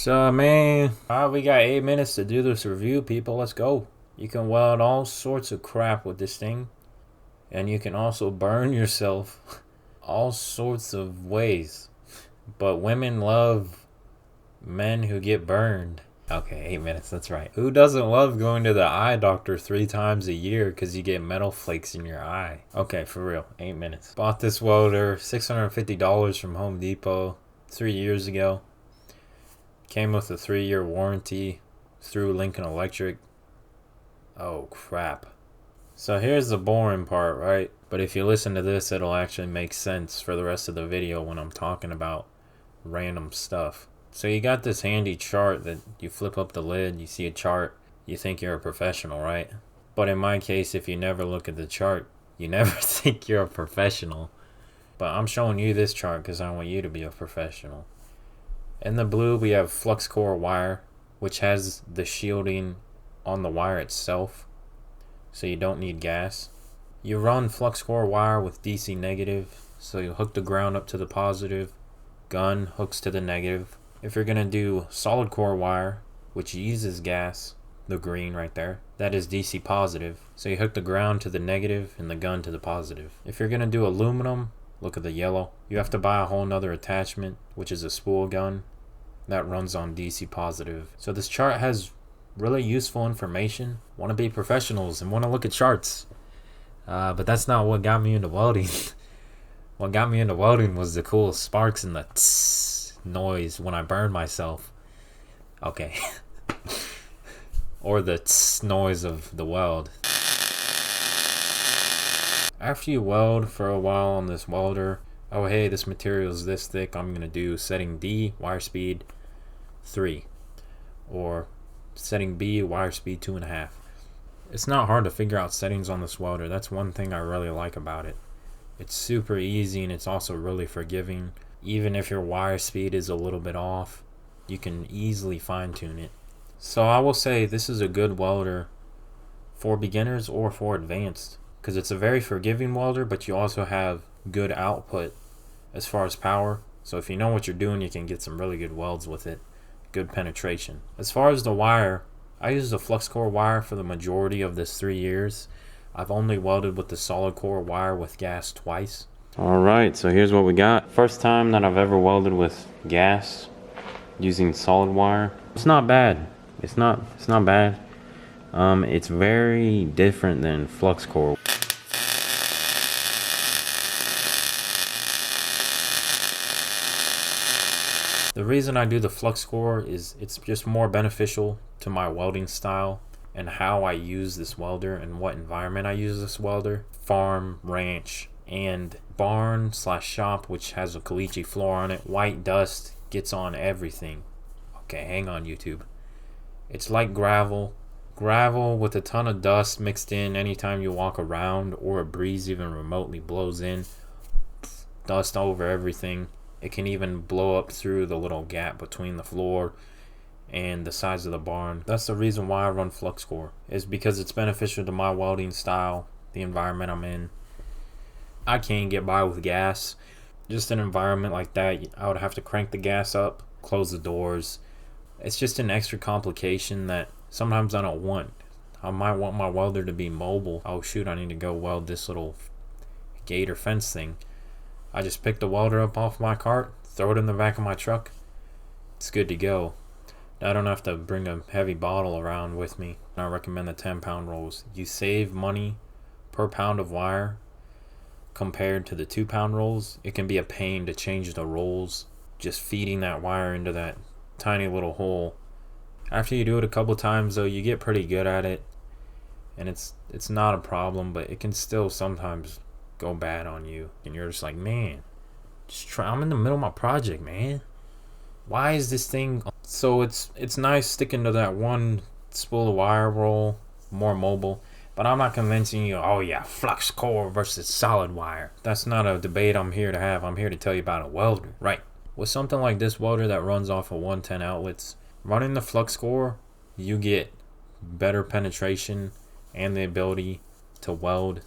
So man, we got 8 minutes to do this review, people. Let's go. You can weld all sorts of crap with this thing, and you can also burn yourself all sorts of ways. But women love men who get burned. Okay, 8 minutes, that's right. Who doesn't love going to the eye doctor 3 times a year because you get metal flakes in your eye? Okay, for real, 8 minutes. Bought this welder, $650 from Home Depot 3 years ago. Came with a 3-year warranty through Lincoln Electric. Oh crap. So here's the boring part, right? But if you listen to this, it'll actually make sense for the rest of the video when I'm talking about random stuff. So you got this handy chart that you flip up the lid, you see a chart, you think you're a professional, right? But in my case, if you never look at the chart, you never think you're a professional. But I'm showing you this chart because I want you to be a professional. In the blue, we have flux core wire, which has the shielding on the wire itself, so you don't need gas. You run flux core wire with DC negative, so you hook the ground up to the positive, gun hooks to the negative. If you're going to do solid core wire, which uses gas, the green right there, that is DC positive, so you hook the ground to the negative and the gun to the positive. If you're going to do aluminum, look at the yellow, you have to buy a whole nother attachment, which is a spool gun that runs on DC positive. So this chart has really useful information. Want to be professionals and want to look at charts. But that's not what got me into welding. What got me into welding was the cool sparks and the tss noise when I burned myself. Okay. Or the tss noise of the weld. After you weld for a while on this welder, oh hey, this material is this thick, I'm going to do setting D, wire speed 3, or setting B, wire speed 2.5. It's not hard to figure out settings on this welder. That's one thing I really like about it. It's super easy and it's also really forgiving. Even if your wire speed is a little bit off, you can easily fine tune it. So I will say this is a good welder for beginners or for advanced, because it's a very forgiving welder, but you also have good output as far as power. So if you know what you're doing, you can get some really good welds with it. Good penetration. As far as the wire, I used the flux core wire for the majority of this 3 years. I've only welded with the solid core wire with gas twice. Alright, so here's what we got. First time that I've ever welded with gas using solid wire. It's not bad. It's not bad. It's very different than flux core. The reason I do the flux core is it's just more beneficial to my welding style and how I use this welder and what environment I use this welder. Farm, ranch, and barn / shop, which has a caliche floor on it. White dust gets on everything. Okay, hang on YouTube. It's like gravel with a ton of dust mixed in anytime you walk around or a breeze even remotely blows in. Dust over everything. It can even blow up through the little gap between the floor and the sides of the barn. That's the reason why I run flux core, is because it's beneficial to my welding style, the environment I'm in. I can't get by with gas. Just an environment like that, I would have to crank the gas up, close the doors. It's just an extra complication that sometimes I don't want. I might want my welder to be mobile. Oh shoot, I need to go weld this little gate or fence thing. I just pick the welder up off my cart, throw it in the back of my truck. It's good to go. I don't have to bring a heavy bottle around with me. I recommend the 10-pound rolls. You save money per pound of wire compared to the 2-pound rolls. It can be a pain to change the rolls, just feeding that wire into that tiny little hole. After you do it a couple times though, you get pretty good at it, and it's not a problem, but it can still sometimes go bad on you, and you're just like, man, I'm in the middle of my project, man. Why is this thing? So it's nice sticking to that one spool of wire roll, more mobile. But I'm not convincing you, oh yeah, flux core versus solid wire. That's not a debate I'm here to have. I'm here to tell you about a welder, right? With something like this welder that runs off of 110 outlets, running the flux core, you get better penetration and the ability to weld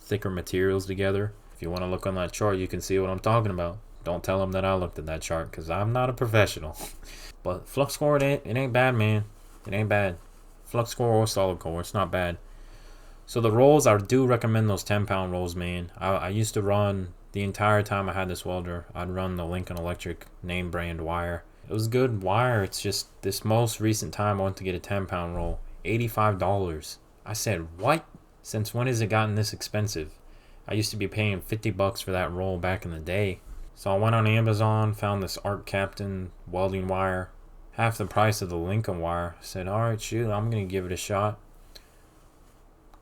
thicker materials together. If you want to look on that chart, you can see what I'm talking about. Don't tell them that I looked at that chart, because I'm not a professional. But flux core, it ain't bad, man. It ain't bad. Flux core or solid core, it's not bad. So the rolls, I do recommend those 10-pound rolls, man. I used to run, the entire time I had this welder, I'd run the Lincoln Electric name brand wire. It was good wire. It's just this most recent time I went to get a 10-pound roll, $85. I said, what? Since when has it gotten this expensive? I used to be paying $50 for that roll back in the day. So I went on Amazon, found this Arc Captain welding wire, half the price of the Lincoln wire. I said, alright, shoot, I'm going to give it a shot.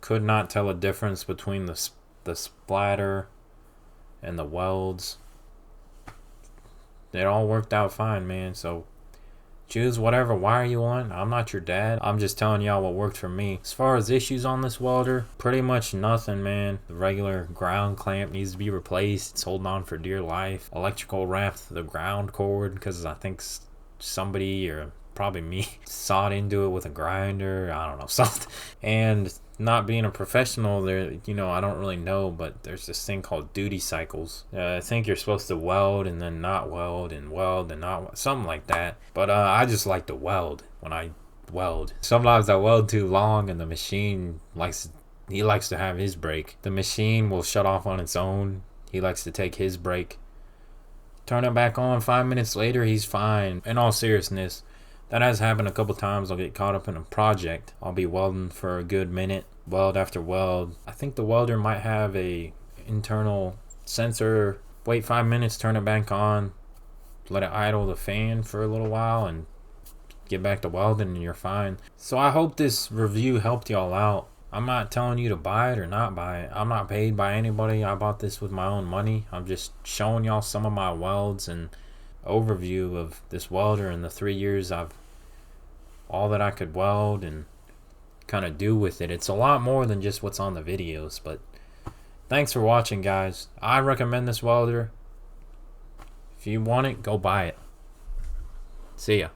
Could not tell a difference between the splatter and the welds. It all worked out fine, man. So choose whatever wire you want. I'm not your dad. I'm just telling y'all what worked for me. As far as issues on this welder, pretty much nothing, man. The regular ground clamp needs to be replaced. It's holding on for dear life. Electrical wrap the ground cord, because I think somebody, or probably me, sawed into it with a grinder. I don't know, something. And not being a professional there, you know, I don't really know, but there's this thing called duty cycles. I think you're supposed to weld and then not weld and not, something like that. But I just like to weld when I weld. Sometimes I weld too long and the machine likes to have his break. The machine will shut off on its own. He likes to take his break. Turn it back on 5 minutes later, he's fine. In all seriousness, that has happened a couple times. I'll get caught up in a project. I'll be welding for a good minute, weld after weld. I think the welder might have a internal sensor. Wait 5 minutes, turn it back on, let it idle the fan for a little while, and get back to welding, and you're fine. So I hope this review helped y'all out. I'm not telling you to buy it or not buy it. I'm not paid by anybody. I bought this with my own money. I'm just showing y'all some of my welds and overview of this welder and the 3 years all that I could weld and kind of do with it. It's a lot more than just what's on the videos, but thanks for watching, guys. I recommend this welder. If you want it, go buy it. See ya.